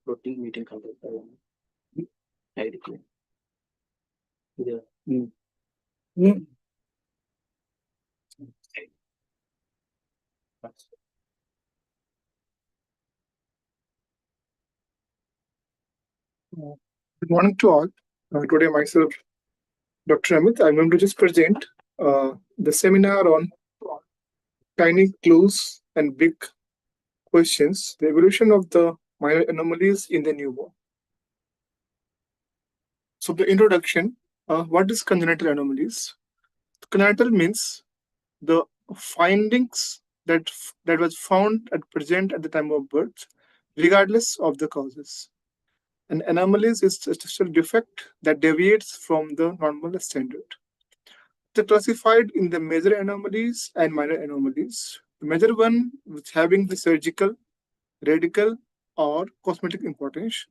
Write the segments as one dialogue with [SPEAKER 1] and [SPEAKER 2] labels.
[SPEAKER 1] protein meeting Yeah.
[SPEAKER 2] Good morning to all. Today, myself, Dr. Amit, I'm going to just present the seminar on tiny clues and big questions, the evolution of the minor anomalies in the newborn. So, the introduction, what is congenital anomalies? Congenital means the findings that was found at present at the time of birth, regardless of the causes. An anomalies is a statistical defect that deviates from the normal standard. They're classified in the major anomalies and minor anomalies. The major one is having the surgical, radical, or cosmetic importance,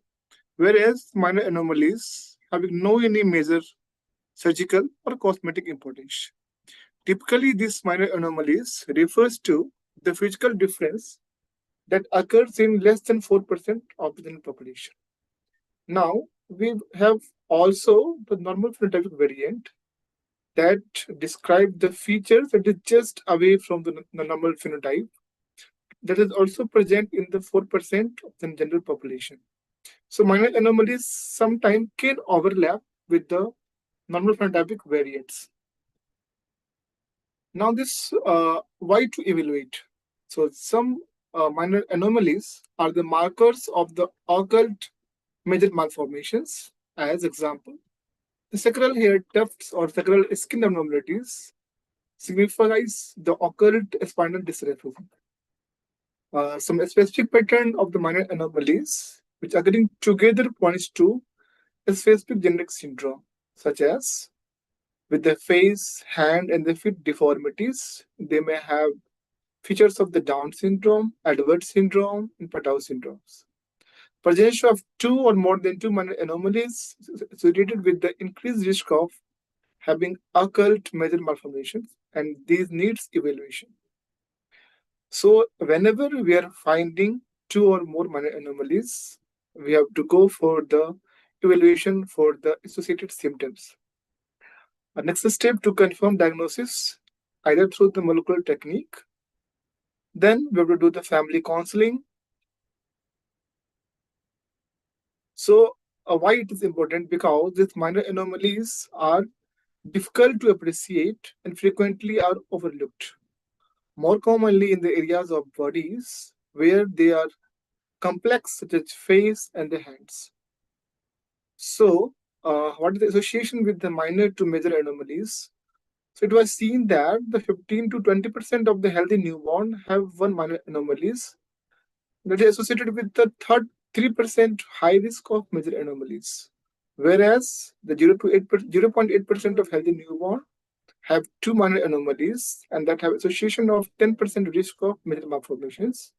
[SPEAKER 2] whereas minor anomalies having no any major surgical or cosmetic importance. Typically, these minor anomalies refers to the physical difference that occurs in less than 4% of the general population. Now, we have also the normal phenotypic variant that describe the features that is just away from the normal phenotype that is also present in the 4% of the general population. So minor anomalies sometimes can overlap with the normal phenotypic variants. Now this, why to evaluate? So some minor anomalies are the markers of the occult major malformations. As example, the sacral hair tufts or sacral skin abnormalities signifies the occult spinal dysreflexia. Some specific pattern of the minor anomalies, which occurring together points to a specific genetic syndrome, such as with the face, hand, and the feet deformities. They may have features of the Down syndrome, Edwards syndrome, and Patau syndromes. Presence of two or more than two minor anomalies is associated with the increased risk of having occult major malformations, and these needs evaluation. So whenever we are finding two or more minor anomalies, we have to go for the evaluation for the associated symptoms. Our next step to confirm diagnosis, either through the molecular technique, then we have to do the family counseling. So why it is important? Because these minor anomalies are difficult to appreciate and frequently are overlooked. More commonly in the areas of bodies where they are complex, such as face and the hands. So, what is the association with the minor to major anomalies? So it was seen that the 15 to 20% of the healthy newborn have one minor anomalies that is associated with the 3% high risk of major anomalies. Whereas the 0.8% of healthy newborn have two minor anomalies and that have association of 10% risk of major malformations.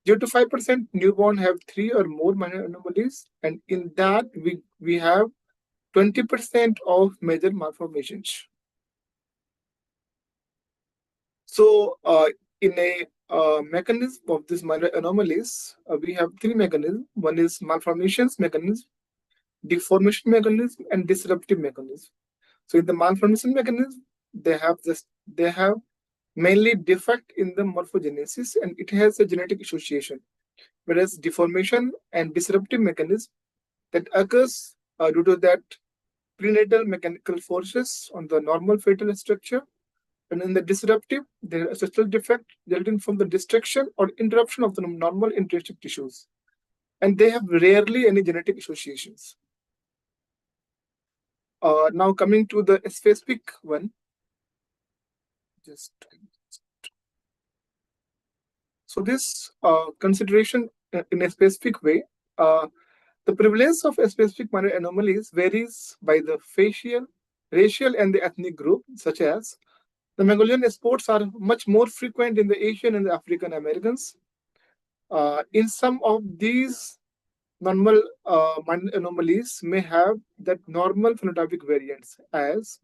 [SPEAKER 2] 0 to 5% newborn have three or more minor anomalies, and in that we have 20% of major malformations. So in a mechanism of these minor anomalies, we have three mechanisms. One is malformations mechanism, deformation mechanism, and disruptive mechanism. So in the malformation mechanism, they have mainly defect in the morphogenesis and it has a genetic association. Whereas deformation and disruptive mechanism that occurs due to that prenatal mechanical forces on the normal fetal structure. And in the disruptive, there is a structural defect resulting from the destruction or interruption of the normal intrinsic tissues. And they have rarely any genetic associations. Now coming to the specific one. So this consideration in a specific way, the prevalence of a specific minor anomalies varies by the facial, racial, and the ethnic group, such as the Mongolian sports are much more frequent in the Asian and the African Americans. In some of these normal minor anomalies may have that normal phenotypic variants, as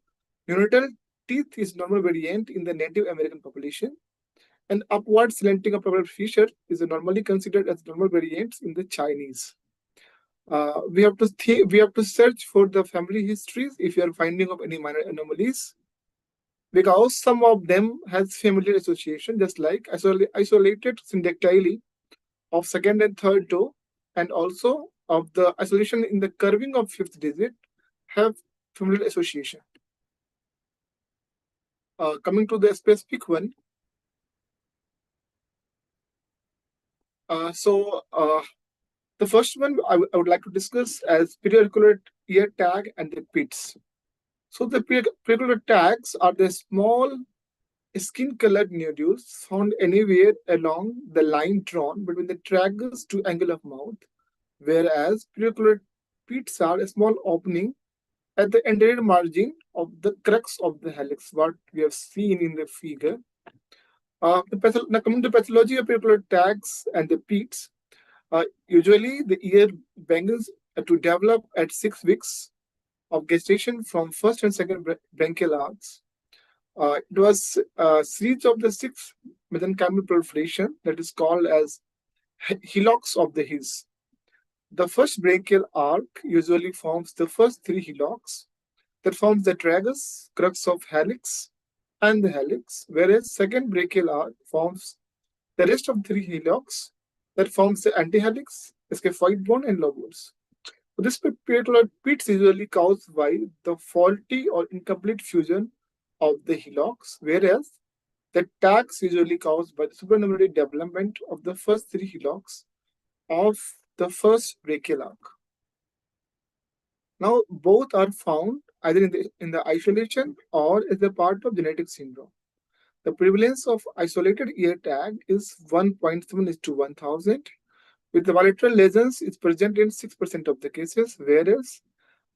[SPEAKER 2] neonatal teeth is normal variant in the Native American population, And upward slanting of proper fissure is normally considered as normal variants in the Chinese. We have to search for the family histories if you are finding of any minor anomalies, because some of them has familiar association, just like isolated syndactyly of second and third toe, and also of the isolation in the curving of fifth digit have familiar association. Coming to the specific one, the first one I would like to discuss as periauricular ear tag and the pits. So the periauricular tags are the small skin-colored nodules found anywhere along the line drawn between the tragus to angle of mouth, whereas periauricular pits are a small opening at the anterior margin of the crux of the helix, what we have seen in the figure. Now coming to pathology of periauricular tags and the pits, usually the ear begins to develop at 6 weeks of gestation from first and second branchial arcs. It was a series of the 6 mesenchymal proliferation that is called as hillocks of the his. The first branchial arc usually forms the first 3 hillocks that forms the tragus, crux of helix, and the helix, whereas second brachial arc forms the rest of 3 hillocks that forms the antihelix, scaphoid bone, and lobules. So this periauricular pits usually caused by the faulty or incomplete fusion of the hillocks, whereas the tags usually caused by the supernumerary development of the first 3 hillocks of the first brachial arc. Now, both are found either in the isolation or as a part of genetic syndrome. The prevalence of isolated ear tag is 1.7:1,000, with the bilateral lesions is present in 6% of the cases, whereas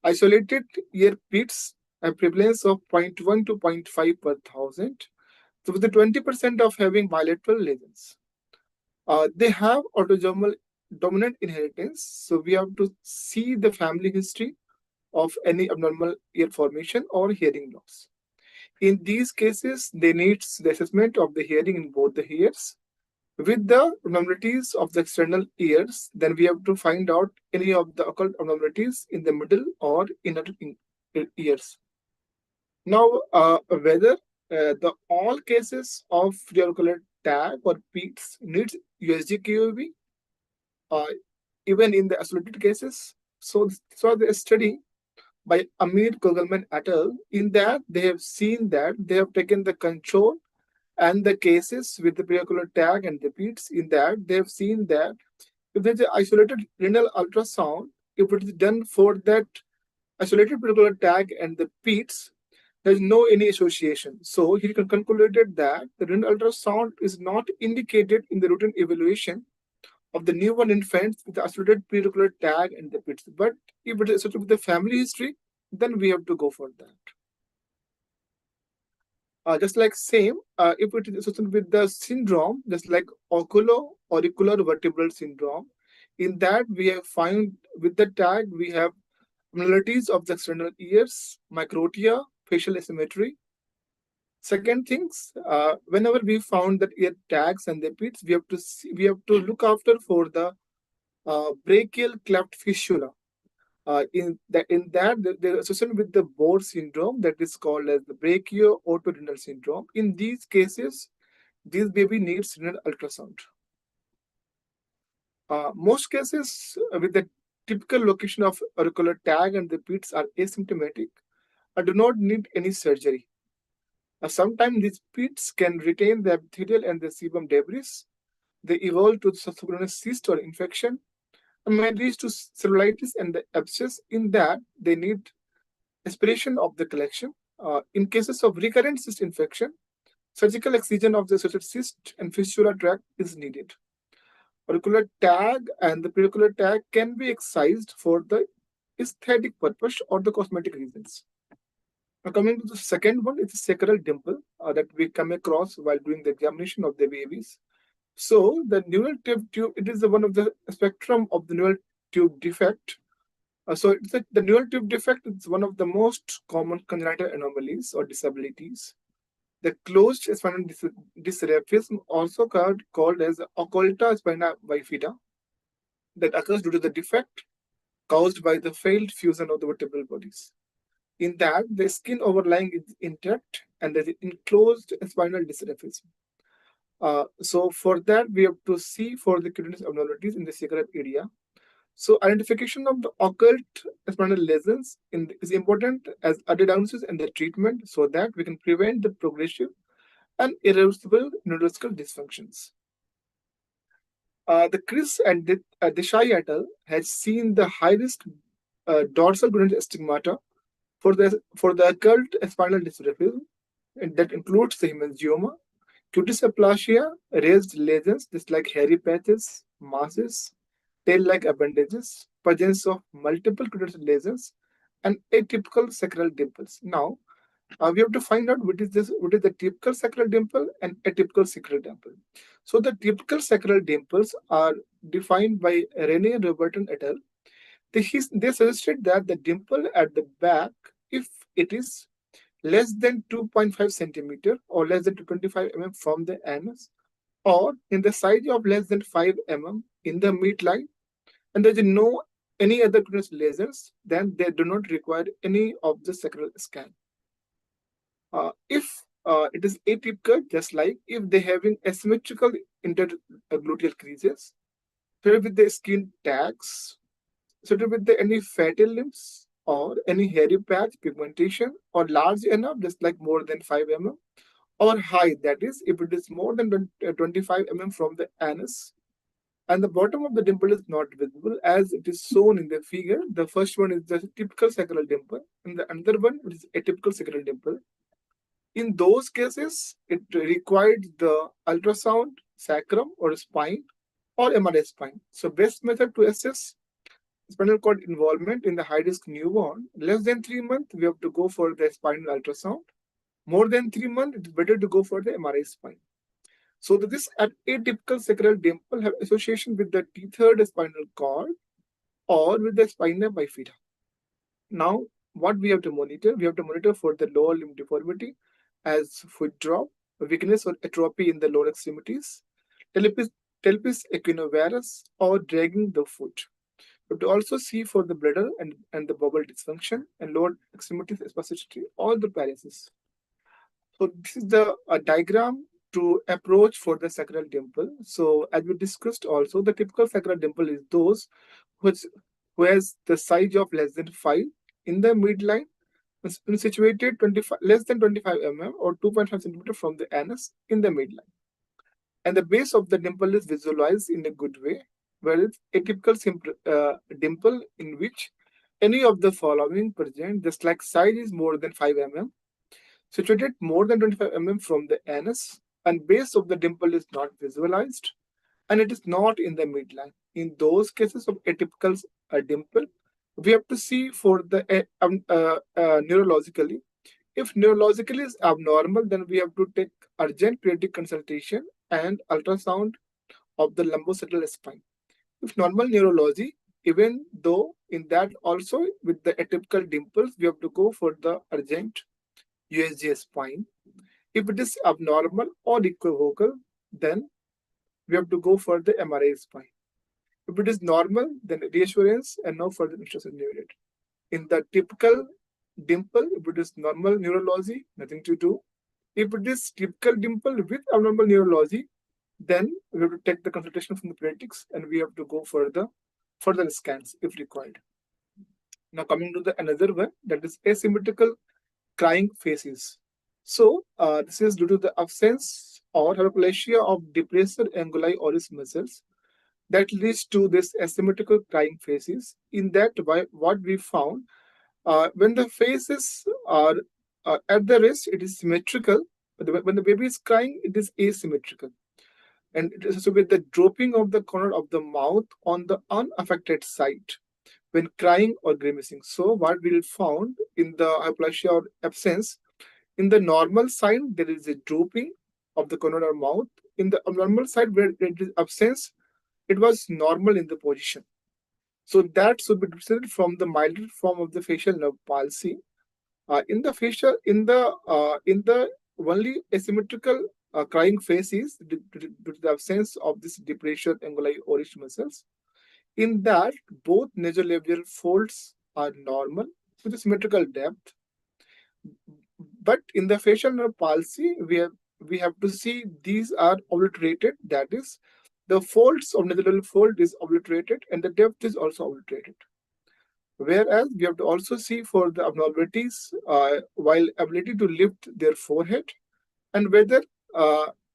[SPEAKER 2] isolated ear pits have prevalence of 0.1 to 0.5 per thousand. So with the 20% of having bilateral lesions. They have autosomal dominant inheritance. So we have to see the family history of any abnormal ear formation or hearing loss. In these cases, they need the assessment of the hearing in both the ears. With the abnormalities of the external ears, then we have to find out any of the occult abnormalities in the middle or inner ears. Now, whether the all cases of preauricular tag or PEETs needs USG-QAV, even in the isolated cases. So the study by Amit Kumar et al. In that they have seen that they have taken the control and the cases with the preauricular tag and the PEETs. In that they have seen that if there is an isolated renal ultrasound, if it is done for that isolated preauricular tag and the PEETs, there is no any association. So he concluded that the renal ultrasound is not indicated in the routine evaluation of the newborn infants with the isolated preauricular tag and the PITS. But if it is associated with the family history, then we have to go for that. Just like same, if it is associated with the syndrome, just like oculo-auricular vertebral syndrome, in that we have found with the tag, we have abnormalities of the external ears, microtia, facial asymmetry. Second things, whenever we found that ear tags and the pits, we have to look after for the brachial cleft fistula. In that, they're associated with the Bohr syndrome that is called as the brachio-otorenal syndrome. In these cases, this baby needs renal ultrasound. Most cases with the typical location of auricular tag and the pits are asymptomatic and do not need any surgery. Sometimes these pits can retain the epithelial and the sebum debris. They evolve to subcutaneous cyst or infection and may lead to cellulitis and the abscess. In that, they need aspiration of the collection. In cases of recurrent cyst infection, surgical excision of the associated cyst and fistula tract is needed. Auricular tag and the preauricular tag can be excised for the aesthetic purpose or the cosmetic reasons. Now coming to the second one, it's a sacral dimple that we come across while doing the examination of the babies. So the neural tube, it is one of the spectrum of the neural tube defect. The neural tube defect is one of the most common congenital anomalies or disabilities. The closed spinal dysraphism, also called as occulta spina bifida, that occurs due to the defect caused by the failed fusion of the vertebral bodies. In that, the skin overlying is intact and there is enclosed spinal dysraphism. So for that, we have to see for the cutaneous abnormalities in the sacral area. So identification of the occult spinal lesions is important as early diagnosis and the treatment so that we can prevent the progressive and irreversible neurological dysfunctions. The Chris and Desai et al. Has seen the high-risk dorsal granule stigmata for the occult spinal dysraphism, and that includes the hemangioma, cutis aplasia, raised lesions just like hairy patches, masses, tail-like appendages, presence of multiple cutaneous lesions, and atypical sacral dimples. Now, we have to find out what is the typical sacral dimple and atypical sacral dimple. So the typical sacral dimples are defined by Rene Roberton et al. They suggested that the dimple at the back, if it is less than 2.5 centimeter or less than 25 mm from the anus, or in the size of less than 5 mm in the midline, and there is no any other cutaneous lesions, then they do not require any of the sacral scan. If it is atypical, just like if they having asymmetrical intergluteal creases, filled with the skin tags, filled with any fatty limbs, or any hairy patch pigmentation, or large enough, just like more than 5 mm, or high, that is, if it is more than 25 mm from the anus, and the bottom of the dimple is not visible as it is shown in the figure. The first one is the typical sacral dimple, and the another one is atypical sacral dimple. In those cases, it required the ultrasound, sacrum or spine, or MRI spine. So best method to assess spinal cord involvement in the high-risk newborn, less than 3 months, we have to go for the spinal ultrasound. More than 3 months, it's better to go for the MRI spine. So this atypical sacral dimple have association with the tethered spinal cord or with the spina bifida. Now, what we have to monitor? We have to monitor for the lower limb deformity as foot drop, weakness or atrophy in the lower extremities, talipes equinovarus, or dragging the foot. We have to also see for the bladder and the bowel dysfunction and lower extremities spasticity or the paralysis. So this is the diagram to approach for the sacral dimple. So as we discussed also, the typical sacral dimple is those which who has the size of less than 5 in the midline, situated less than 25 mm or 2.5 centimeter from the anus in the midline. And the base of the dimple is visualized in a good way, whereas a typical dimple in which any of the following present, just like size is more than 5 mm, situated more than 25 mm from the anus, and base of the dimple is not visualized, and it is not in the midline. In those cases of atypical dimple, we have to see for the neurologically. If neurologically is abnormal, then we have to take urgent pediatric consultation and ultrasound of the lumbosacral spine. If normal neurology, even though in that also with the atypical dimples, we have to go for the urgent USG spine. If it is abnormal or equivocal, then we have to go for the MRI spine. If it is normal, then reassurance and no further instruction needed. In the typical dimple, if it is normal neurology, nothing to do. If it is typical dimple with abnormal neurology, then we have to take the consultation from the pediatrics and we have to go for the further scans if required. Now coming to the another one, that is asymmetrical crying faces. So this is due to the absence or hyperplasia of depressor anguli oris muscles that leads to this asymmetrical crying faces. In that, what we found, when the faces are at the rest, it is symmetrical. But when the baby is crying, it is asymmetrical. And it is also with the dropping of the corner of the mouth on the unaffected side when crying or grimacing. So what we found in the hyperplasia or absence, in the normal side, there is a drooping of the corner of mouth. In the abnormal side, where it is absence, it was normal in the position. So that should be differentiated from the milder form of the facial nerve palsy. In the only asymmetrical crying face is due to the absence of this depression anguli orange muscles. In that, both nasolabial folds are normal with a symmetrical depth. But in the facial nerve palsy, we have to see these are obliterated. That is, the folds of nasolabial fold is obliterated and the depth is also obliterated. Whereas we have to also see for the abnormalities, while ability to lift their forehead and whether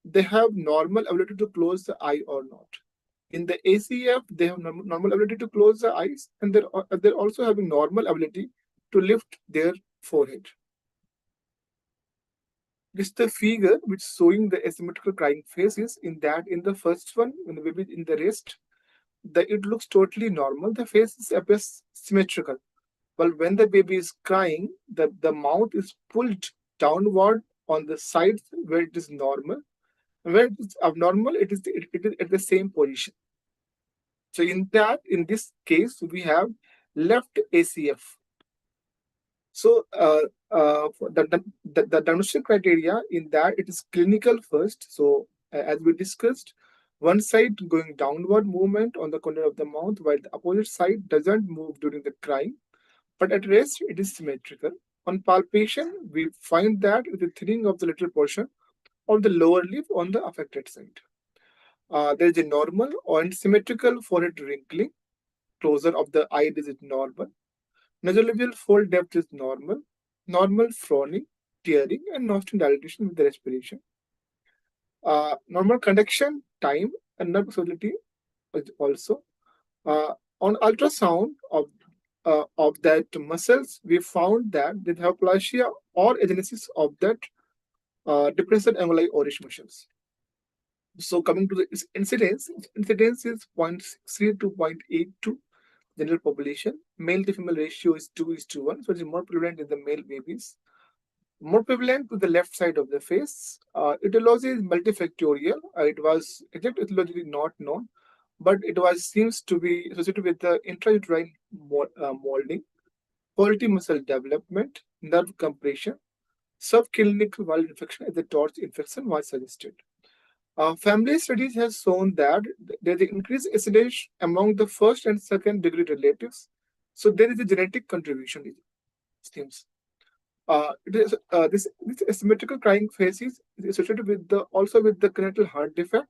[SPEAKER 2] they have normal ability to close the eye or not. In the ACF, they have normal ability to close the eyes, and they're also having normal ability to lift their forehead. This is the figure which is showing the asymmetrical crying faces. In the first one, when the baby is in the rest, it looks totally normal. The face appears symmetrical. But when the baby is crying, the mouth is pulled downward on the sides where it is normal. And where it is abnormal, it is at the same position. So in this case, we have left ACF. So the diagnostic criteria in that it is clinical first. So as we discussed, one side going downward movement on the corner of the mouth, while the opposite side doesn't move during the crying, but at rest it is symmetrical. On palpation, we find that with the thinning of the lateral portion of the lower lip on the affected side. There is a normal or symmetrical forehead wrinkling. Closure of the eye is normal. Nasolabial fold depth is normal. Normal frowning, tearing, and nostril dilatation with the respiration. Normal conduction time and nerve stability is also. On ultrasound of that muscles, we found that the hypoplasia or agenesis of that depressed anguli orange muscles. So coming to the incidence is 0.63 to 0.82 general population. Male to female ratio is 2:1, so it is more prevalent in the male babies. More prevalent to the left side of the face. Etiology is multifactorial. It was exact etiology not known, but seems to be associated with the intrauterine molding, quality muscle development, nerve compression, subclinical viral infection as the torch infection was suggested. Family studies have shown that there is increased incidence among the first and second degree relatives. So there is a genetic contribution, it seems. This asymmetrical crying face is associated with the congenital heart defect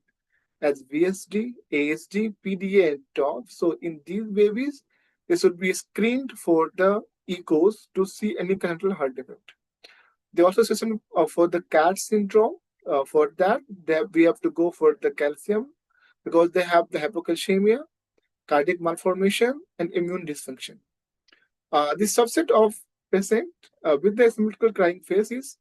[SPEAKER 2] as VSD, ASD, PDA, and TOF. So in these babies, they should be screened for the echos to see any congenital heart defect. They also system for the CAT syndrome. For that, we have to go for the calcium because they have the hypocalcemia, cardiac malformation, and immune dysfunction. This subset of patient with the asymmetrical crying face is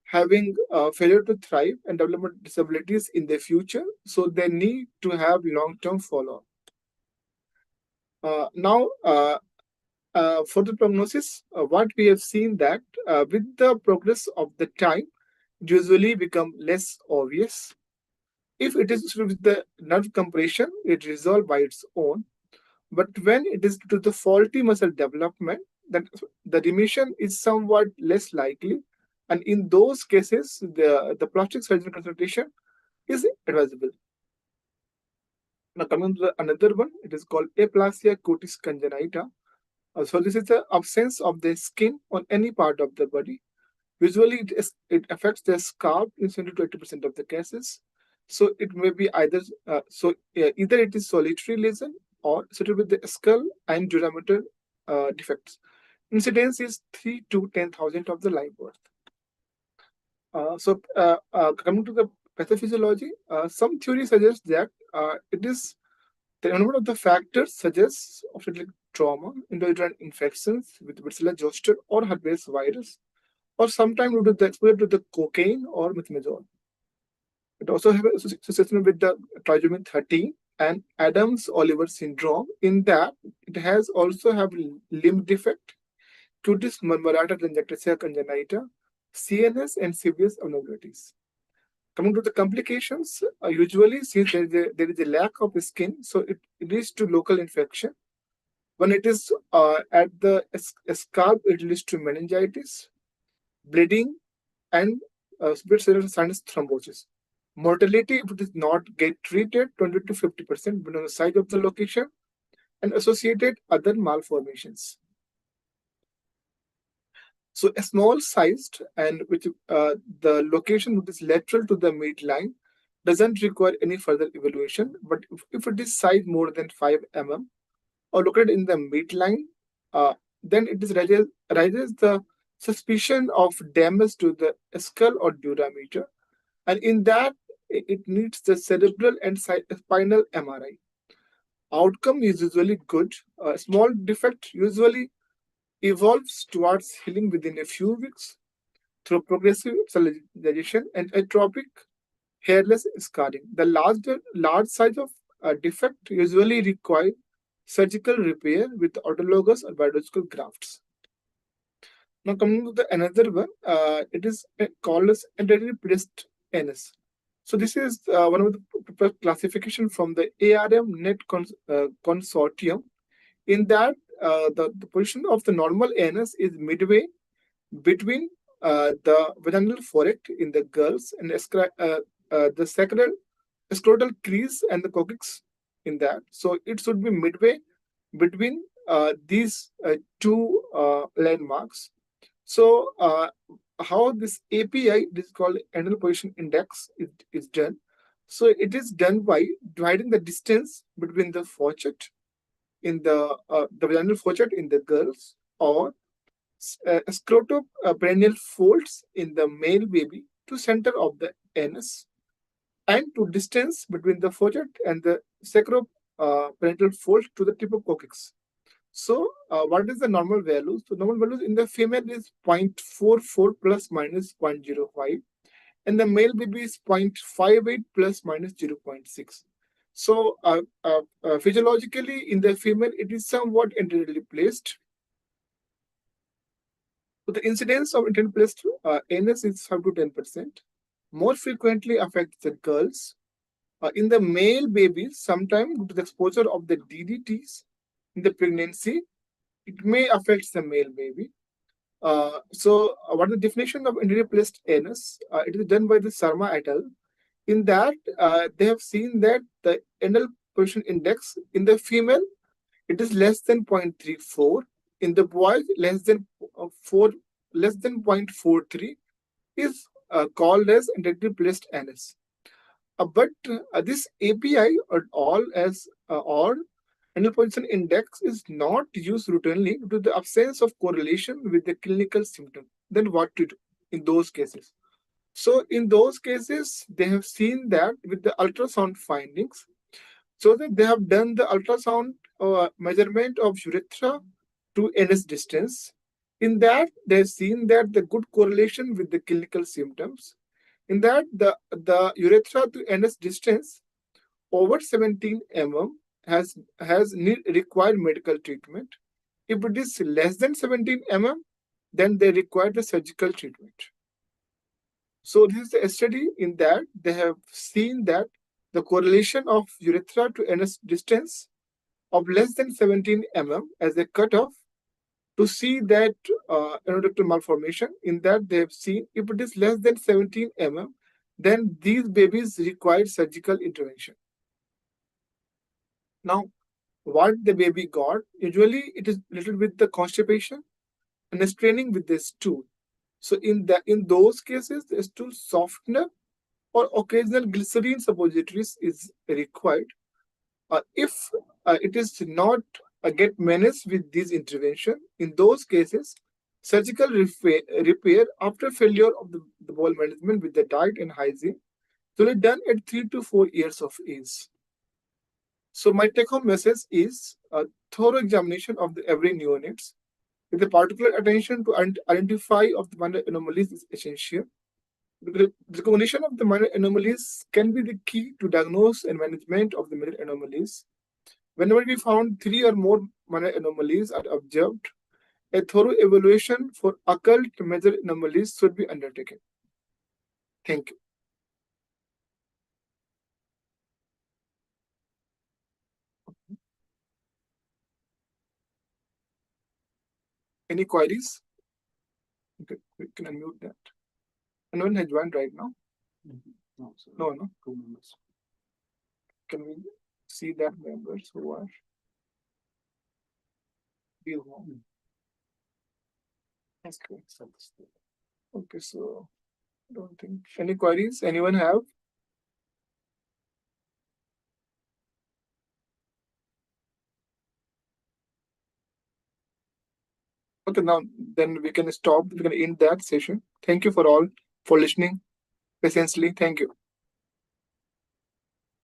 [SPEAKER 2] having failure to thrive and development disabilities in the future, so they need to have long-term follow-up. Now, for the prognosis, what we have seen that with the progress of the time, it usually become less obvious. If it is with the nerve compression, it resolves by its own. But when it is due to the faulty muscle development, then the remission is somewhat less likely. And in those cases, the plastic surgeon consultation is advisable. Now coming to another one, it is called aplasia cutis congenita. So this is the absence of the skin on any part of the body. Usually it affects the scalp in 70 to 80% of the cases. So it may be either either it is solitary lesion or associated with the skull and durameter defects. Incidence is 3 to 10,000 of the live birth. Coming to the pathophysiology, some theory suggests that it is the environment of the factors suggests obstetric trauma, endouterine infections with Bacillus zoster or herpes virus, or sometimes due to the exposure to the cocaine or methimazole. It also has association with the trisomy 13 and Adams-Oliver syndrome, in that it has also have limb defect, cutis marmorata conjunctiva congenita, CNS, and CVS abnormalities. Coming to the complications, usually since there is a lack of skin, so it leads to local infection. When it is at the scalp, it leads to meningitis, bleeding, and split sinus thrombosis. Mortality, if it is not get treated, 20 to 50% depending on the size of the location and associated other malformations. So a small sized and which the location which is lateral to the midline doesn't require any further evaluation. But if it is size more than 5 mm or located in the midline, then it is raises the suspicion of damage to the skull or durameter. And in that, it needs the cerebral and spinal MRI. Outcome is usually good. A small defect usually evolves towards healing within a few weeks through progressive cellulization and atrophic hairless scarring. The large size of a defect usually require surgical repair with autologous or biological grafts. Now coming to the another one, it is called as entirely placed anus. So this is one of the proposed classification from the ARM Net Consortium. In that, the position of the normal anus is midway between the vaginal forehead in the girls and the sacral scrotal crease and the coccyx in that. So it should be midway between these two landmarks. So how this API, this is called anal position index, is done. So it is done by dividing the distance between the forehead in the vaginal forehead in the girls or scrotoperennial folds in the male baby to center of the anus and to distance between the forehead and the sacroparental fold to the tip of coccyx. So what is the normal value? So normal values in the female is 0.44 plus minus 0.05 and the male baby is 0.58 plus minus 0.6. So physiologically in the female it is somewhat anteriorly placed. So the incidence of anteriorly placed anus is 5 to 10%. More frequently affects the girls. In the male babies, sometimes due to the exposure of the DDTs in the pregnancy, it may affect the male baby. So what is the definition of anteriorly placed anus? It is done by the Sarma et al. In that, they have seen that the anal position index in the female, it is less than 0.34. In the boys, less than 0.43 is called as anteriorly placed anus. But this API or anal position index is not used routinely due to the absence of correlation with the clinical symptom. Then what to do in those cases? So in those cases, they have seen that with the ultrasound findings, so that they have done the ultrasound measurement of urethra to anus distance. In that, they have seen that the good correlation with the clinical symptoms. In that, the urethra to anus distance over 17 mm has required medical treatment. If it is less than 17 mm, then they require the surgical treatment. So this is a study in that they have seen that the correlation of urethra to anus distance of less than 17 mm as a cutoff to see that endoductal malformation. In that they have seen if it is less than 17 mm, then these babies require surgical intervention. Now, what the baby got, usually it is little with the constipation and straining with the stool. So in those cases, the stool softener or occasional glycerine suppositories is required. If it is not get managed with this intervention, in those cases, surgical repair after failure of the bowel management with the diet and hygiene will be done at 3 to 4 years of age. So my take-home message is a thorough examination of every neonates with a particular attention to identify of the minor anomalies is essential. The recognition of the minor anomalies can be the key to diagnose and management of the major anomalies. Whenever we found 3 or more minor anomalies are observed, a thorough evaluation for occult major anomalies should be undertaken. Thank you. Any queries? Okay, we can unmute that. Anyone has joined right now?
[SPEAKER 1] No, sir.
[SPEAKER 2] No.
[SPEAKER 1] 2 members.
[SPEAKER 2] Can we see that members who are view home? Okay. Okay, so I don't think any queries anyone have? Okay, now then we can stop. We can end that session. Thank you for all for listening patiently. Thank you.